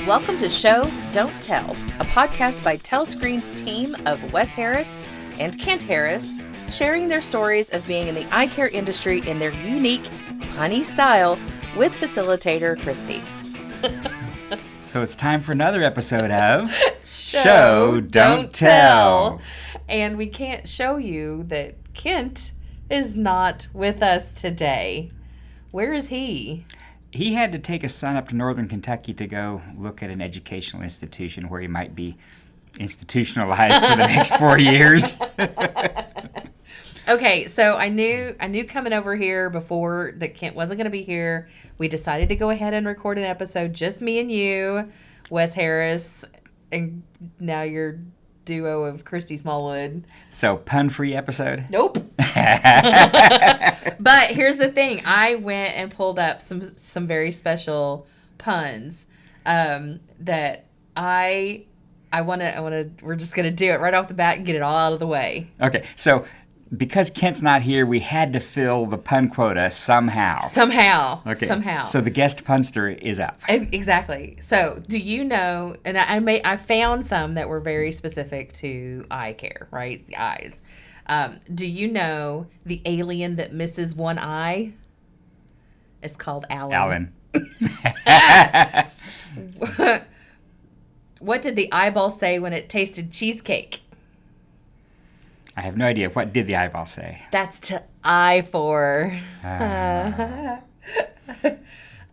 Welcome to Show, Don't Tell, a podcast by TelScreen's team of Wes Harris and Kent Harris, sharing their stories of being in the eye care industry in their unique, punny style with facilitator Christy. So it's time for another episode of Show, Don't Tell. And we can't show you that Kent is not with us today. Where is he? He had to take his son up to northern Kentucky to go look at an educational institution where he might be institutionalized for the next 4 years. Okay, so I knew coming over here before that Kent wasn't going to be here. We decided to go ahead and record an episode, just me and you, Wes Harris, and now your duo of Christy Smallwood. So, pun-free episode? Nope. But here's the thing. I went and pulled up some very special puns that I want to, we're just going to do it right off the bat and get it all out of the way. Okay, so because Kent's not here, we had to fill the pun quota somehow. Okay. Somehow. So the guest punster is up. Exactly. So do you know, and I found some that were very specific to eye care, right? The eyes. Do you know the alien that misses one eye? It's called Alan. What did the eyeball say when it tasted cheesecake? I have no idea. What did the eyeball say? That's to eye for.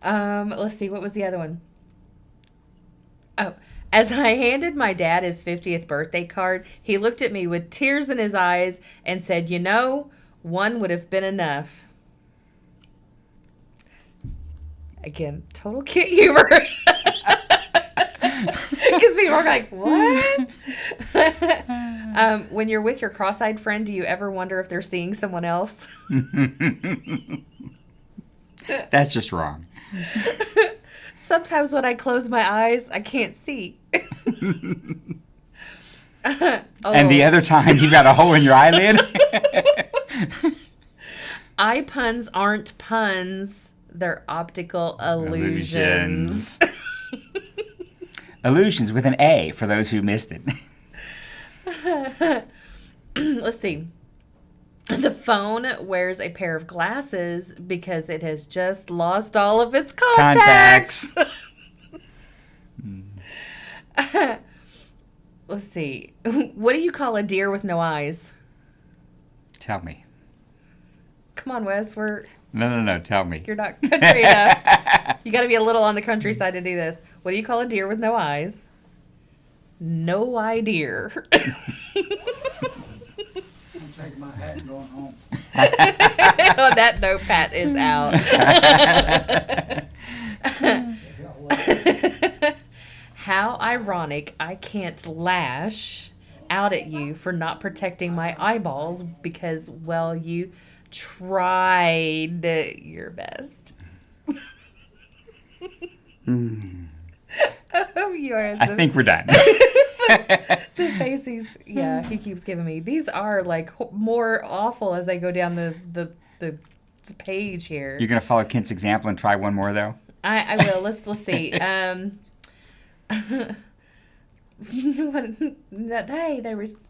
Let's see. What was the other one? Oh, as I handed my dad his 50th birthday card, he looked at me with tears in his eyes and said, "You know, one would have been enough." Again, total kid humor. Because people are like, what? When you're with your cross-eyed friend, do you ever wonder if they're seeing someone else? That's just wrong. Sometimes when I close my eyes, I can't see. And the other time, you've got a hole in your eyelid? Eye puns aren't puns. They're optical illusions. Illusions with an A, for those who missed it. Let's see. The phone wears a pair of glasses because it has just lost all of its contacts. Let's see. What do you call a deer with no eyes? Tell me. Come on, Wes. No. Tell me. You're not country enough. You got to be a little on the countryside to do this. What do you call a deer with no eyes? No idea. I'm taking my hat and going home. On that note, Pat is out. How ironic I can't lash out at you for not protecting my eyeballs because, well, you tried your best. Oh, you are. I think we're done. The face he keeps giving me. These are like more awful as I go down the page here. You're gonna follow Kent's example and try one more though. I will. Let's see.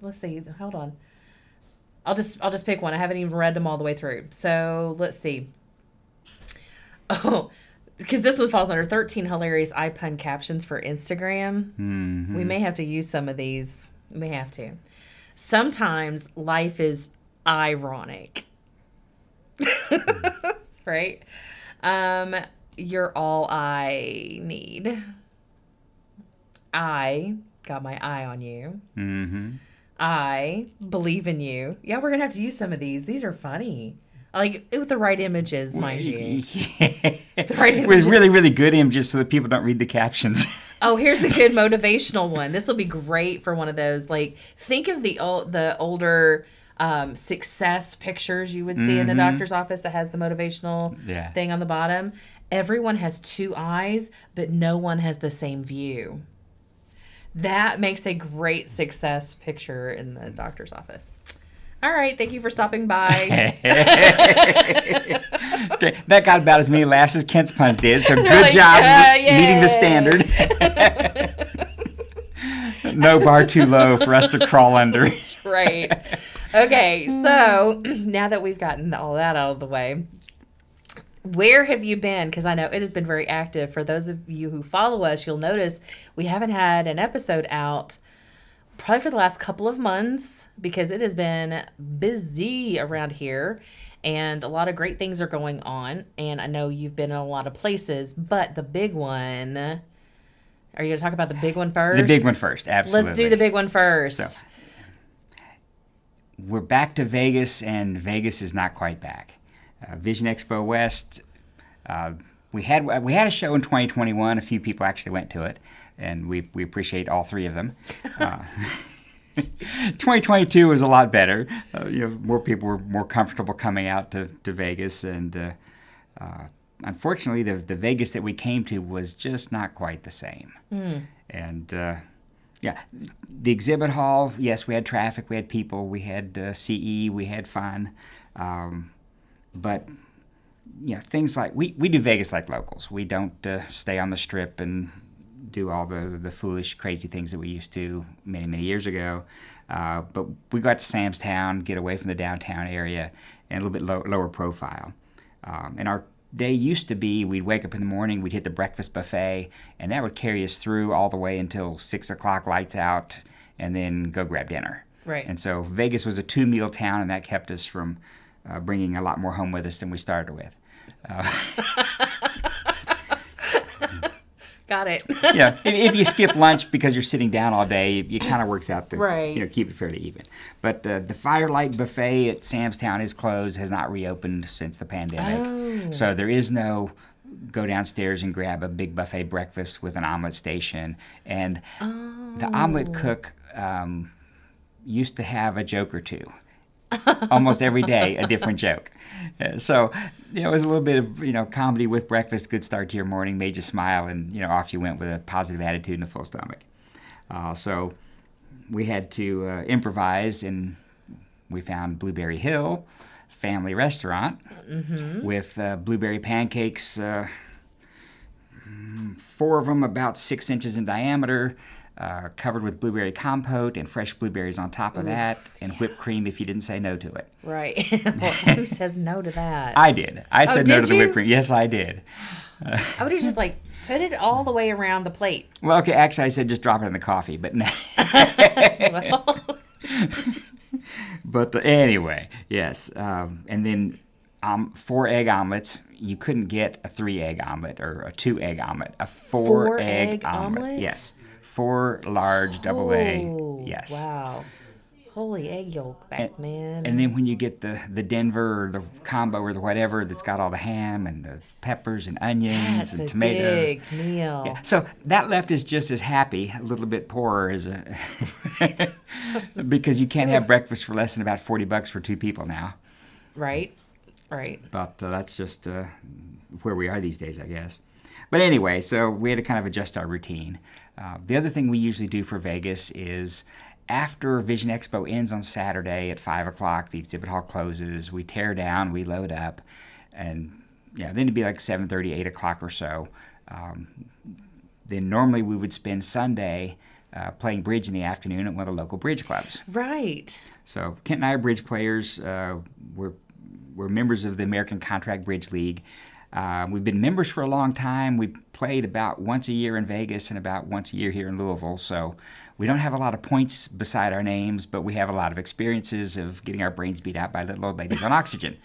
Let's see. Hold on. I'll just pick one. I haven't even read them all the way through. So let's see. Oh, because this one falls under 13 hilarious eye pun captions for Instagram. Mm-hmm. We may have to use some of these. We may have to. Sometimes life is ironic. Right? You're all I need. I got my eye on you. Mm-hmm. I believe in you. Yeah, we're going to have to use some of these. These are funny. Like, with the right images, mind you. The right images. With really, really good images so that people don't read the captions. Oh, here's the good motivational one. This will be great for one of those. Like, think of the older success pictures you would see in the doctor's office that has the motivational thing on the bottom. Everyone has two eyes, but no one has the same view. That makes a great success picture in the doctor's office. All right. Thank you for stopping by. Okay, that got about as many laughs as Kent's puns did, so good Like, job yay. meeting the standard. No bar too low for us to crawl under. That's right. Okay, so now that we've gotten all that out of the way, where have you been? Because I know it has been very active. For those of you who follow us, you'll notice we haven't had an episode out probably for the last couple of months because it has been busy around here and a lot of great things are going on. And I know you've been in a lot of places, but the big one, are you going to talk about the big one first? The big one first, absolutely. Let's do the big one first. So, we're back to Vegas, and Vegas is not quite back. Vision Expo West, we had a show in 2021. A few people actually went to it, and we appreciate all three of them. 2022 was a lot better. More people were more comfortable coming out to Vegas, and unfortunately, the Vegas that we came to was just not quite the same. And the exhibit hall, yes, we had traffic, we had people, we had CE, we had fun. But things like we do Vegas like locals. We don't stay on the strip and do all the foolish, crazy things that we used to many, many years ago. But we got to Sam's Town, get away from the downtown area, and a little bit lower profile. And our day used to be we'd wake up in the morning, we'd hit the breakfast buffet, and that would carry us through all the way until 6 o'clock, lights out, and then go grab dinner. Right. And so Vegas was a 2-meal town, and that kept us from bringing a lot more home with us than we started with. Got it. If you skip lunch because you're sitting down all day, it kind of works out to right. Keep it fairly even. But the Firelight Buffet at Sam's Town is closed, has not reopened since the pandemic. Oh. So there is no go downstairs and grab a big buffet breakfast with an omelet station. And the omelet cook used to have a joke or two. Almost every day, a different joke. So, it was a little bit of, comedy with breakfast, good start to your morning, made you smile, and, off you went with a positive attitude and a full stomach. So we had to improvise, and we found Blueberry Hill Family Restaurant with blueberry pancakes, 4 of them about 6 inches in diameter, covered with blueberry compote and fresh blueberries on top of that, and whipped cream if you didn't say no to it. Right. Well, who says no to that? I did. I said no to the you? whipped cream. Yes, I did. I would have just put it all the way around the plate. Well, okay, actually I said just drop it in the coffee, but no. Well. But anyway, yes. And then 4 egg omelets. You couldn't get a 3-egg omelet or a 2-egg omelet. A 4-egg omelet. Yes. 4 large double A. Yes. Wow. Holy egg yolk back, man. And then when you get the Denver or the combo or the whatever that's got all the ham and the peppers and onions and tomatoes. Big meal. Yeah. So that left us just as happy, a little bit poorer as because you can't have breakfast for less than about $40 for 2 people now. Right. Right. But that's just where we are these days, I guess. But anyway, so we had to kind of adjust our routine. The other thing we usually do for Vegas is after Vision Expo ends on Saturday at 5 o'clock, the exhibit hall closes, we tear down, we load up, and then it'd be like 7:30, 8 o'clock or so. Then normally we would spend Sunday playing bridge in the afternoon at one of the local bridge clubs. Right. So Kent and I are bridge players. We're members of the American Contract Bridge League. We've been members for a long time. We played about once a year in Vegas and about once a year here in Louisville. So we don't have a lot of points beside our names, but we have a lot of experiences of getting our brains beat out by little old ladies on oxygen.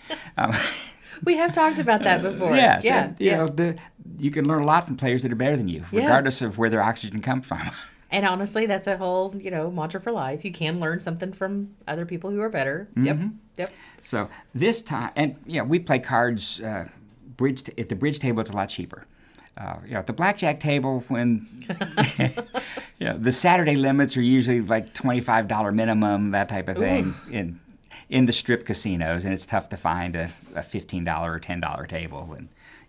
We have talked about that before. Yes. Yeah. You can learn a lot from players that are better than you, regardless of where their oxygen comes from. And honestly, that's a whole, mantra for life. You can learn something from other people who are better. Mm-hmm. Yep. So this time, and we play cards. At the bridge table, it's a lot cheaper. At the blackjack table, when the Saturday limits are usually like $25 minimum, that type of thing in the strip casinos, and it's tough to find a $15 or $10 table.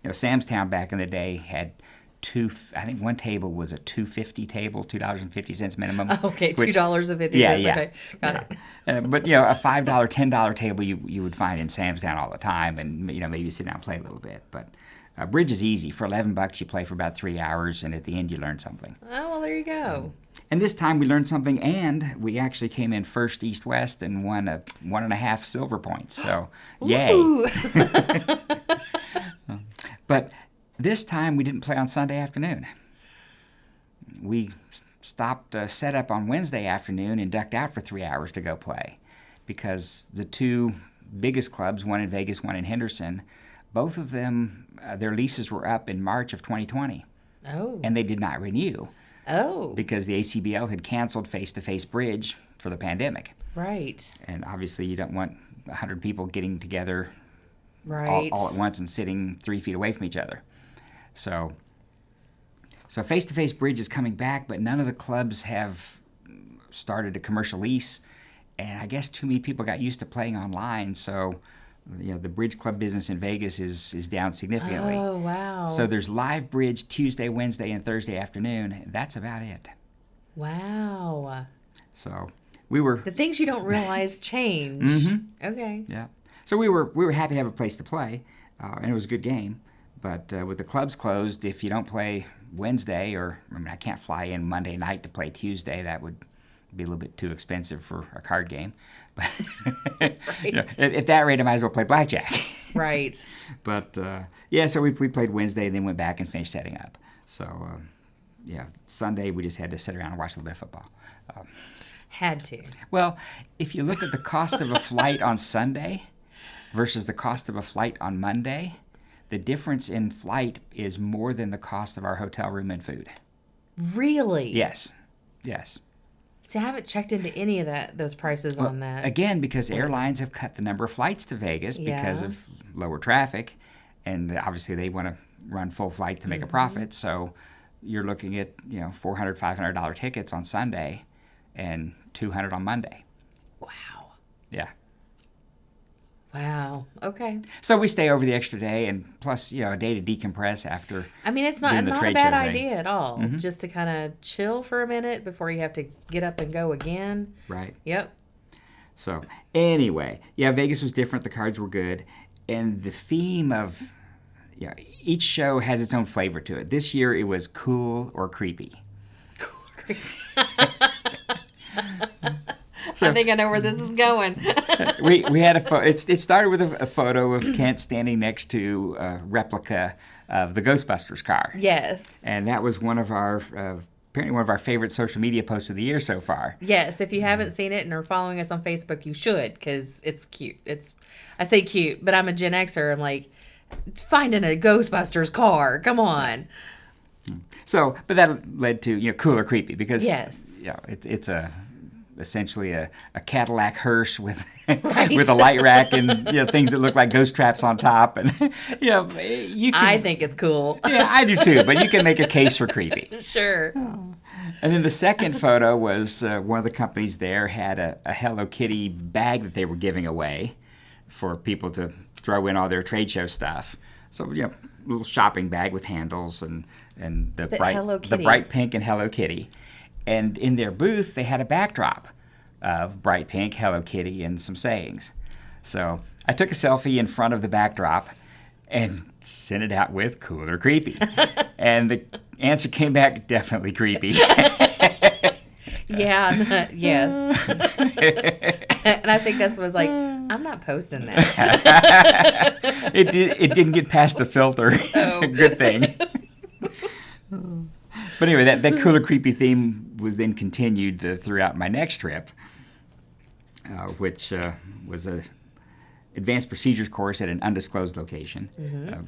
And Sam's Town back in the day had I think one table was a $2.50 table, $2.50 minimum. Okay, which- $2.50. Yeah. Okay, got it. But a $5, $10 table you would find in Sam's Town all the time, and maybe you sit down and play a little bit. But bridge is easy. For $11, you play for about 3 hours, and at the end you learn something. Oh, well, there you go. And this time we learned something, and we actually came in first East-West and won a 1.5 silver points. So, yay! But this time we didn't play on Sunday afternoon. We stopped set up on Wednesday afternoon and ducked out for 3 hours to go play, because the two biggest clubs, one in Vegas, one in Henderson, both of them, their leases were up in March of 2020. Oh. And they did not renew. Oh. Because the ACBL had canceled face-to-face bridge for the pandemic. Right. And obviously you don't want 100 people getting together Right. all at once and sitting 3 feet away from each other. So face-to-face bridge is coming back, but none of the clubs have started a commercial lease. And I guess too many people got used to playing online, so the bridge club business in Vegas is down significantly. Oh, wow. So there's live bridge Tuesday, Wednesday, and Thursday afternoon. That's about it. Wow. So we were... The things you don't realize change. Mm-hmm. Okay. Yeah. So we were happy to have a place to play, and it was a good game. But with the clubs closed, if you don't play Wednesday, I can't fly in Monday night to play Tuesday. That would be a little bit too expensive for a card game. But Right. At that rate, I might as well play blackjack. Right. But so we played Wednesday and then went back and finished setting up. So Sunday we just had to sit around and watch a little bit of football. Had to. Well, if you look at the cost of a flight on Sunday versus the cost of a flight on Monday, the difference in flight is more than the cost of our hotel room and food. Really? Yes. See, I haven't checked into any of those prices on that. Again, because airlines have cut the number of flights to Vegas because of lower traffic, and obviously they want to run full flight to make a profit. So you're looking at $400, $500 tickets on Sunday, and $200 on Monday. Wow. Yeah. Wow. Okay. So we stay over the extra day, and plus a day to decompress after. I mean, it's not doing the a trade bad show thing. idea at all. Just to kind of chill for a minute before you have to get up and go again. Right. Yep. So anyway, Vegas was different. The cards were good, and the theme of each show has its own flavor to it. This year it was cool or creepy. I think I know where this is going. we had it started with a photo of Kent standing next to a replica of the Ghostbusters car. Yes. And that was apparently one of our favorite social media posts of the year so far. Yes. If you haven't seen it and are following us on Facebook, you should, because it's cute. I say cute, but I'm a Gen Xer. I'm like, finding a Ghostbusters car. Come on. So, but that led to cool or creepy, because it's essentially a Cadillac hearse with Right. with a light rack and things that look like ghost traps on top, and you can, I think it's cool. yeah, I do too, but you can make a case for creepy. Sure. And then the second photo was one of the companies there had a Hello Kitty bag that they were giving away for people to throw in all their trade show stuff. So little shopping bag with handles and the bright pink and Hello Kitty. And in their booth, they had a backdrop of bright pink, Hello Kitty, and some sayings. So I took a selfie in front of the backdrop and sent it out with cool or creepy. And the answer came back definitely creepy. Yeah. Yes. And I think was like, I'm not posting that. It didn't get past the filter. Oh. Good thing. But anyway, that cool or creepy theme was then continued throughout my next trip, which was a advanced procedures course at an undisclosed location.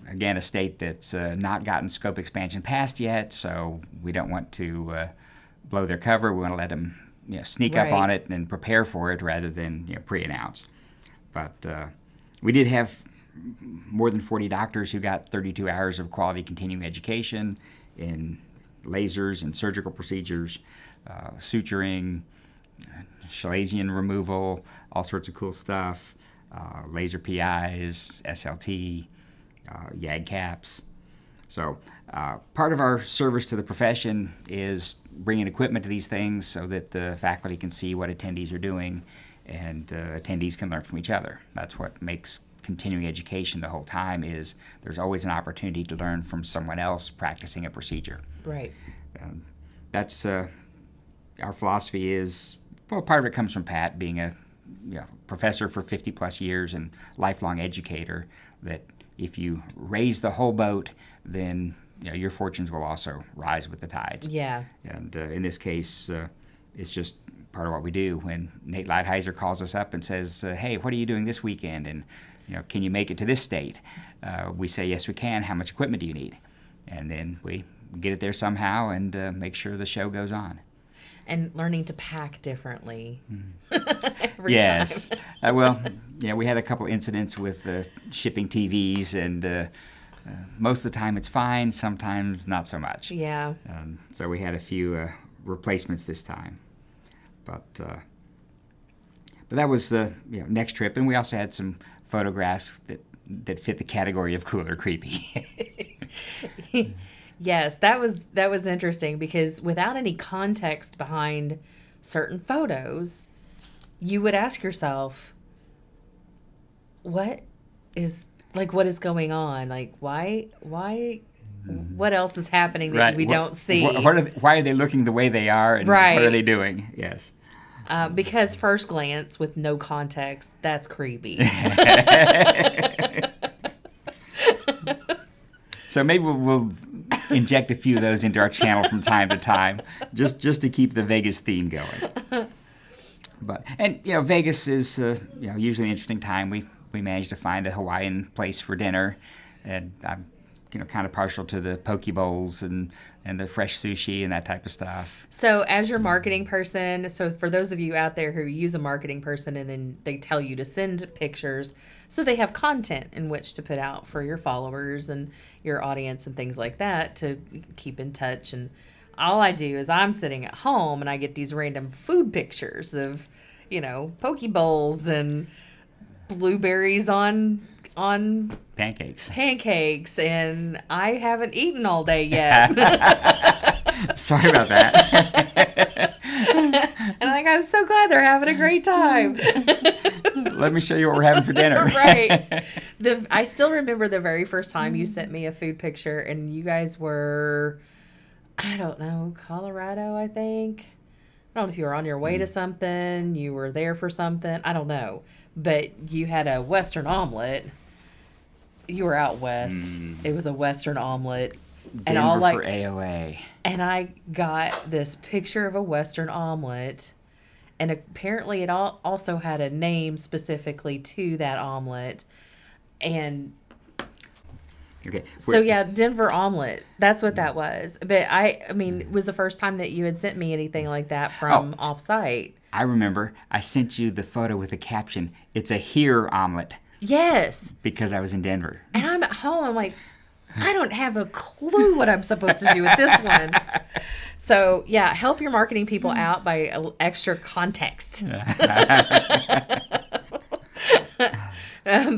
Again, a state that's not gotten scope expansion passed yet, so we don't want to blow their cover. We want to let them sneak up on it and prepare for it rather than pre-announce. But we did have more than 40 doctors who got 32 hours of quality continuing education in lasers and surgical procedures, suturing, Chalazion removal, all sorts of cool stuff, laser PIs, SLT, YAG caps. So part of our service to the profession is bringing equipment to these things so that the faculty can see what attendees are doing, and attendees can learn from each other. That's what makes continuing education the whole time, is there's always an opportunity to learn from someone else practicing a procedure. Right. That's our philosophy is, well, part of it comes from Pat being a professor for 50 plus years and lifelong educator, that if you raise the whole boat, then your fortunes will also rise with the tides. Yeah. And in this case, it's just part of what we do. When Nate Lighthizer calls us up and says, hey, what are you doing this weekend? And can you make it to this state? We say, yes, we can. How much equipment do you need? And then we get it there somehow and make sure the show goes on. And learning to pack differently. Every yes. Time. We had a couple incidents with shipping TVs, and most of the time it's fine, sometimes not so much. Yeah. So we had a few replacements this time. But that was the next trip, and we also had some photographs that fit the category of cool or creepy. Yes, that was interesting, because without any context behind certain photos, you would ask yourself, what is going on? Like, why what else is happening that we don't see? Why are they looking the way they are, and right. What are they doing? Yes. Because first glance, with no context, that's creepy. So maybe we'll inject a few of those into our channel from time to time, just to keep the Vegas theme going. But Vegas is usually an interesting time. We managed to find a Hawaiian place for dinner, and I'm kind of partial to the poke bowls and the fresh sushi and that type of stuff. So as your marketing person, so for those of you out there who use a marketing person and then they tell you to send pictures, so they have content in which to put out for your followers and your audience and things like that to keep in touch. And all I do is I'm sitting at home and I get these random food pictures of, poke bowls and blueberries on pancakes, and I haven't eaten all day yet. Sorry about that. And I'm so glad they're having a great time. Let me show you what we're having for dinner. Right. I still remember the very first time you sent me a food picture, and you guys were, I don't know, Colorado, I think. I don't know if you were on your way to something, you were there for something, I don't know. But you had a Western omelet. You were out west. It was a Western omelet. Denver for AOA. And I got this picture of a Western omelet. And apparently it also had a name specifically to that omelet. And okay. So Denver omelet. That's what that was. But it was the first time that you had sent me anything like that from off-site. I remember. I sent you the photo with the caption, "It's a here omelet." Yes. Because I was in Denver. And I'm at home. I'm like, I don't have a clue what I'm supposed to do with this one. So, help your marketing people out by extra context.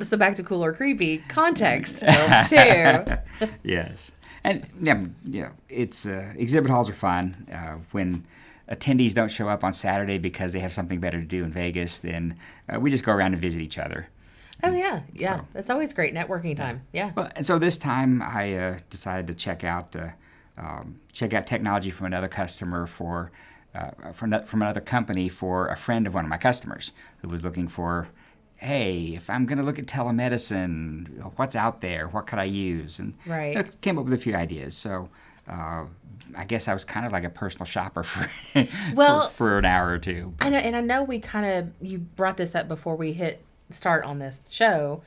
So back to cool or creepy, context helps too. Yes. And, it's exhibit halls are fun. When attendees don't show up on Saturday because they have something better to do in Vegas, then we just go around and visit each other. Oh, yeah. So, that's always great networking time. Yeah. Well, and so this time I decided to check out technology from another customer from another company for a friend of one of my customers who was looking for, hey, if I'm going to look at telemedicine, what's out there? What could I use? And I came up with a few ideas. So I guess I was kind of like a personal shopper for for an hour or two. And I know you brought this up before we hit start on this show,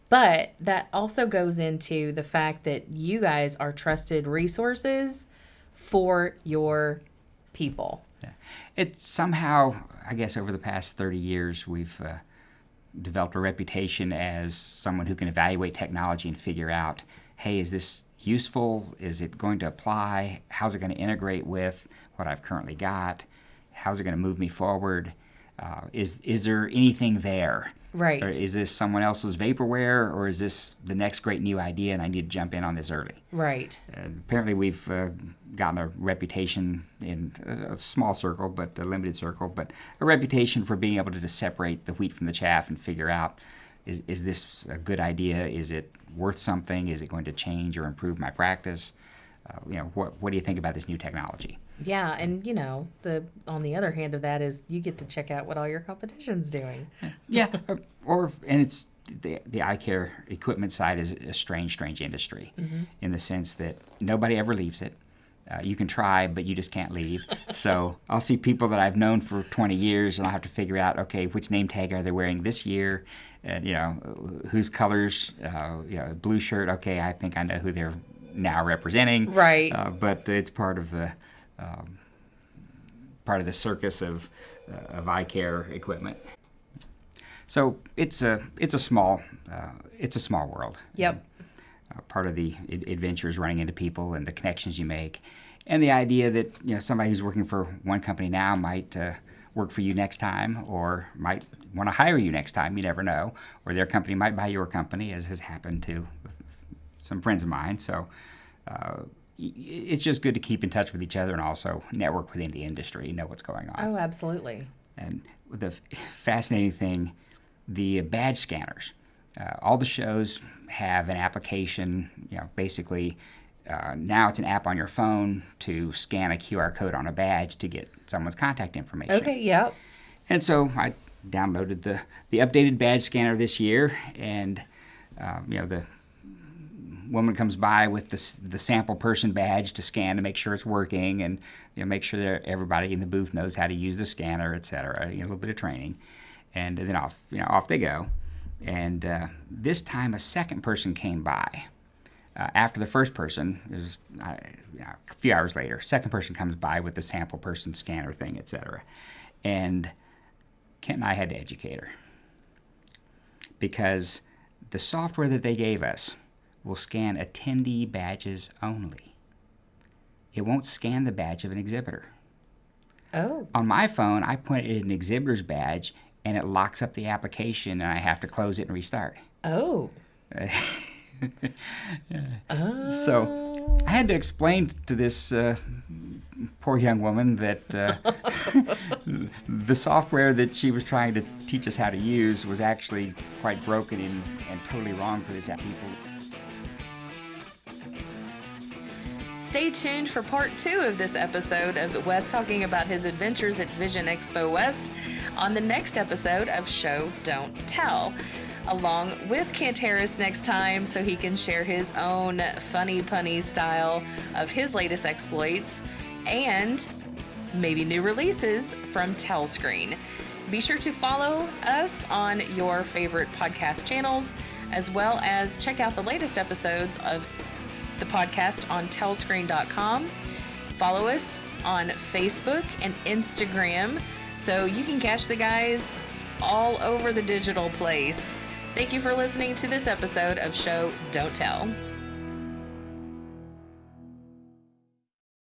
but that also goes into the fact that you guys are trusted resources for your people. Yeah. It's somehow, I guess, over the past 30 years, we've developed a reputation as someone who can evaluate technology and figure out, hey, is this useful? Is it going to apply? How's it going to integrate with what I've currently got? How's it going to move me forward? Is there anything there? Right. Or is this someone else's vaporware, or is this the next great new idea and I need to jump in on this early? Right. Apparently we've gotten a reputation in a small circle, but a limited circle, but a reputation for being able to separate the wheat from the chaff and figure out, is this a good idea? Is it worth something? Is it going to change or improve my practice? What do you think about this new technology? Yeah, and on the other hand of that is you get to check out what all your competition's doing. Yeah, and it's the eye care equipment side is a strange industry, in the sense that nobody ever leaves it. You can try, but you just can't leave. So I'll see people that I've known for 20 years, and I'll have to figure out, okay, which name tag are they wearing this year, and whose colors, blue shirt. Okay, I think I know who they're now representing. Right. But it's part of the circus of eye care equipment. So it's a small world. Yep. Part of the adventure is running into people and the connections you make, and the idea that somebody who's working for one company now might work for you next time, or might want to hire you next time. You never know. Or their company might buy your company, as has happened to some friends of mine. So it's just good to keep in touch with each other and also network within the industry, know what's going on. Oh, absolutely. And the fascinating thing, the badge scanners. All the shows have an application, basically now it's an app on your phone to scan a QR code on a badge to get someone's contact information. Okay, yep. And so I downloaded the updated badge scanner this year, and the woman comes by with the sample person badge to scan to make sure it's working, and make sure that everybody in the booth knows how to use the scanner, etc. A little bit of training, and then off they go. And this time a second person came by. After the first person, it was a few hours later, second person comes by with the sample person scanner thing, etc. And Kent and I had to educate her, because the software that they gave us will scan attendee badges only. It won't scan the badge of an exhibitor. Oh. On my phone, I put in an exhibitor's badge, and it locks up the application, and I have to close it and restart. Oh. So I had to explain to this poor young woman that the software that she was trying to teach us how to use was actually quite broken and totally wrong for this people. Stay tuned for part 2 of this episode of Wes talking about his adventures at Vision Expo West on the next episode of Show Don't Tell, along with Kent Harris next time, so he can share his own funny punny style of his latest exploits and maybe new releases from TelScreen. Be sure to follow us on your favorite podcast channels, as well as check out the latest episodes of the podcast on TelScreen.com. Follow us on Facebook and Instagram so you can catch the guys all over the digital place. Thank you for listening to this episode of Show Don't Tell.